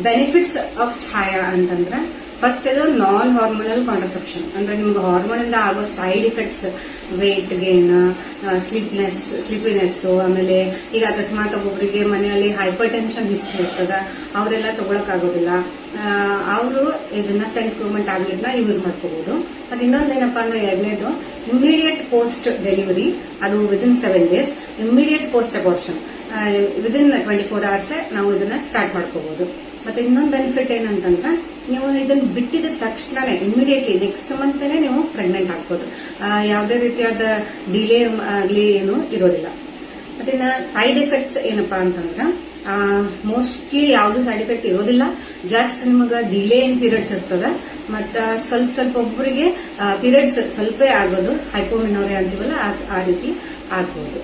Benefits of ಛಾಯಾ ಅಂತಂದ್ರೆ first ಇದು ನಾನ್ hormonal contraception ಅಂದ್ರೆ ನಿಮ್ಗೆ ಹಾರ್ಮೋನ್ ಇಂದ ಆಗೋ side effects weight gain sleepiness ಆಮೇಲೆ ಈಗ ಅಕಸ್ಮಾತ್ ಒಬ್ಬೊಬ್ಬರಿಗೆ ಮನೆಯಲ್ಲಿ ಹೈಪರ್ ಟೆನ್ಷನ್ ಹಿಸ್ಟ್ರಿ ಇರ್ತದ ಅವರೆಲ್ಲ ತಗೊಳಕ್ ಆಗೋದಿಲ್ಲ ಅವರು ಇದನ್ನ ಸೆಂಟ್ಕ್ರೋಮನ್ ಟ್ಯಾಬ್ಲೆಟ್ ನ ಯೂಸ್ ಮಾಡ್ಕೋಬಹುದು. ಮತ್ತೆ ಇನ್ನೊಂದೇನಪ್ಪಾ ಅಂದ್ರೆ ಎರಡನೇದು ಇಮಿಡಿಯೇಟ್ ಪೋಸ್ಟ್ ಡೆಲಿವರಿ, ಅದು within 7 days, immediate post abortion within 24 hours ನಾವು ಇದನ್ನ ಸ್ಟಾರ್ಟ್ ಮಾಡ್ಕೋಬಹುದು. ಮತ್ತೆ ಇನ್ನೊಂದು ಬೆನಿಫಿಟ್ ಏನಂತಂದ್ರೆ ನೀವು ಇದನ್ನ ಬಿಟ್ಟಿದ ತಕ್ಷಣನೇ ಇಮಿಡಿಯೇಟ್ಲಿ ನೆಕ್ಸ್ಟ್ ಮಂತ್ ನೀವು ಪ್ರೆಗ್ನೆಂಟ್ ಆಗ್ಬೋದು. ಯಾವುದೇ ರೀತಿಯಾದ ಡಿಲೇ ಆಗ್ಲಿ ಏನು ಇರೋದಿಲ್ಲ. ಮತ್ತೆ ಇನ್ನ ಸೈಡ್ ಎಫೆಕ್ಟ್ಸ್ ಏನಪ್ಪಾ ಅಂತಂದ್ರೆ ಮೋಸ್ಟ್ಲಿ ಯಾವ್ದು ಸೈಡ್ ಎಫೆಕ್ಟ್ ಇರೋದಿಲ್ಲ. ಜಸ್ಟ್ ನಿಮಗ ಡಿಲೇ ಇನ್ ಪೀರಿಯಡ್ಸ್ ಇರ್ತದ. ಮತ್ತ ಸ್ವಲ್ಪ ಒಬ್ಬರಿಗೆ ಪೀರಿಯಡ್ಸ್ ಸ್ವಲ್ಪ ಆಗೋದು, ಹೈಪೋಮಿನೋರಿಯಾ ಅಂತೀವಲ್ಲ ಆ ರೀತಿ ಆಗ್ಬೋದು.